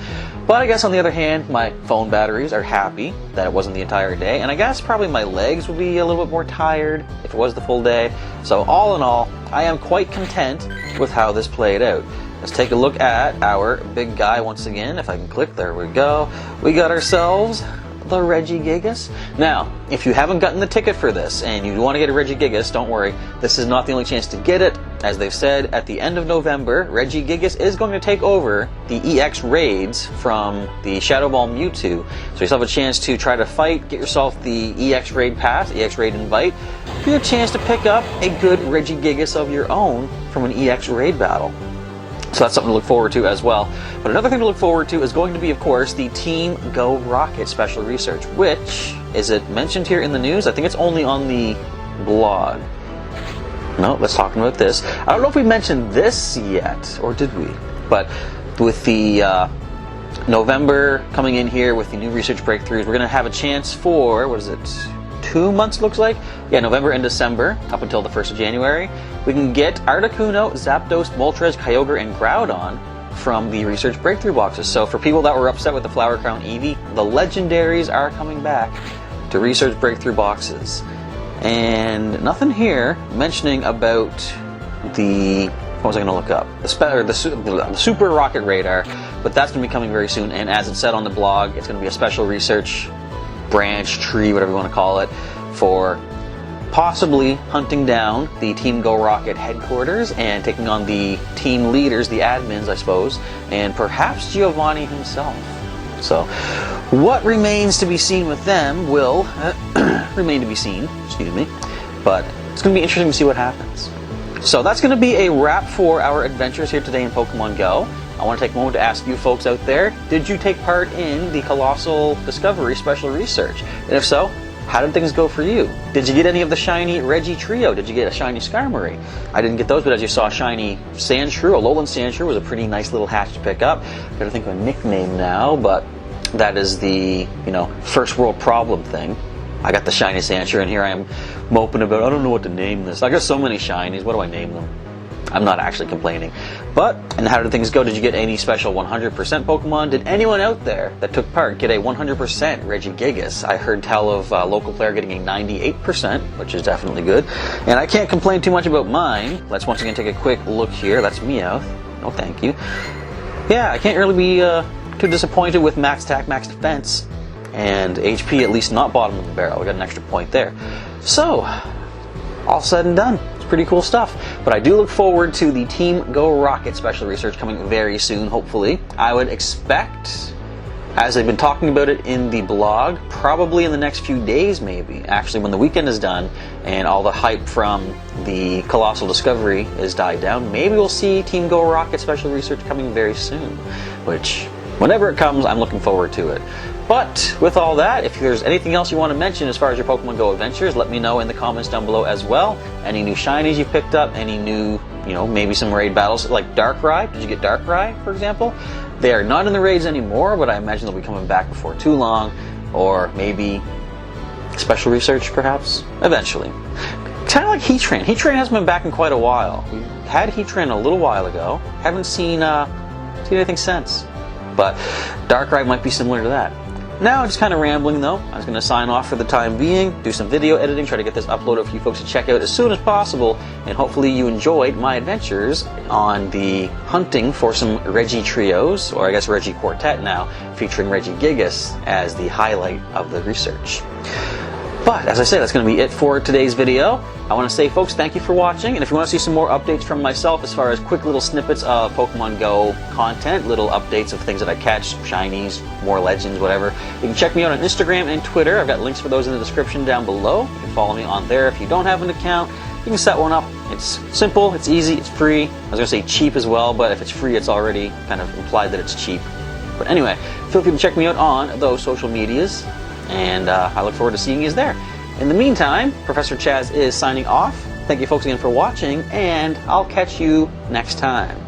But I guess on the other hand, my phone batteries are happy that it wasn't the entire day, and I guess probably my legs would be a little bit more tired if it was the full day. So all in all, I am quite content with how this played out. Let's take a look at our big guy once again. If I can click, there we go. We got ourselves the Regigigas. Now, if you haven't gotten the ticket for this and you want to get a Regigigas, don't worry. This is not the only chance to get it. As they've said, at the end of November, Regigigas is going to take over the EX raids from the Shadow Ball Mewtwo. So you still have a chance to try to fight, get yourself the EX raid pass, EX raid invite, give you a chance to pick up a good Regigigas of your own from an EX raid battle. So that's something to look forward to as well. But another thing to look forward to is going to be, of course, the Team Go Rocket special research, which, is it mentioned here in the news? I think it's only on the blog. No, let's talk about this. I don't know if we mentioned this yet, or did we? But with the November coming in here with the new research breakthroughs, we're going to have a chance for, 2 months looks like? Yeah, November and December, up until the 1st of January. We can get Articuno, Zapdos, Moltres, Kyogre, and Groudon from the research breakthrough boxes. So for people that were upset with the Flower Crown Eevee, the legendaries are coming back to research breakthrough boxes. And nothing here mentioning about the, what was I going to look up? The Super Rocket Radar, but that's going to be coming very soon. And as it said on the blog, it's going to be a special research branch, tree, whatever you want to call it, for possibly hunting down the Team Go Rocket headquarters and taking on the team leaders, the admins, I suppose, and perhaps Giovanni himself. So, what remains to be seen with them will remain to be seen, excuse me, but it's going to be interesting to see what happens. So that's going to be a wrap for our adventures here today in Pokemon Go. I want to take a moment to ask you folks out there, did you take part in the Colossal Discovery Special Research? And if so, how did things go for you? Did you get any of the shiny Regi Trio? Did you get a shiny Skarmory? I didn't get those, but as you saw, shiny Sandshrew, a Alolan Sandshrew was a pretty nice little hatch to pick up. Gotta think of a nickname now, but that is the, first world problem thing. I got the shiny Sandshrew, and here I am moping about, I don't know what to name this. I got so many shinies, what do I name them? I'm not actually complaining. But, and how did things go? Did you get any special 100% Pokemon? Did anyone out there that took part get a 100% Regigigas? I heard tell of a local player getting a 98%, which is definitely good. And I can't complain too much about mine. Let's once again take a quick look here. That's Meowth. No thank you. Yeah, I can't really be too disappointed with max attack, max defense, and HP at least not bottom of the barrel. We got an extra point there. So, all said and done. Pretty cool stuff. But I do look forward to the Team Go Rocket special research coming very soon, hopefully. I would expect, as I've been talking about it in the blog, probably in the next few days maybe, actually when the weekend is done and all the hype from the Colossal Discovery is died down, maybe we'll see Team Go Rocket special research coming very soon, which, whenever it comes, I'm looking forward to it. But with all that, if there's anything else you want to mention as far as your Pokemon Go adventures, let me know in the comments down below as well. Any new shinies you picked up, any new, maybe some raid battles like Darkrai. Did you get Darkrai, for example? They are not in the raids anymore, but I imagine they'll be coming back before too long, or maybe special research, perhaps, eventually. Kind of like Heatran. Heatran hasn't been back in quite a while. We had Heatran a little while ago. Haven't seen anything since. But Darkrai might be similar to that. Now, just kind of rambling though. I was going to sign off for the time being, do some video editing, try to get this uploaded for you folks to check out as soon as possible, and hopefully you enjoyed my adventures on the hunting for some Regi Trios, or I guess Regi Quartet now, featuring Regigigas as the highlight of the research. But, as I said, that's going to be it for today's video. I want to say, folks, thank you for watching, and if you want to see some more updates from myself as far as quick little snippets of Pokemon Go content, little updates of things that I catch, shinies, more legends, whatever, you can check me out on Instagram and Twitter. I've got links for those in the description down below. You can follow me on there. If you don't have an account, you can set one up. It's simple, it's easy, it's free. I was going to say cheap as well, but if it's free, it's already kind of implied that it's cheap. But anyway, feel free to check me out on those social medias, and I look forward to seeing you there. In the meantime, Professor Chaz is signing off. Thank you folks again for watching, and I'll catch you next time.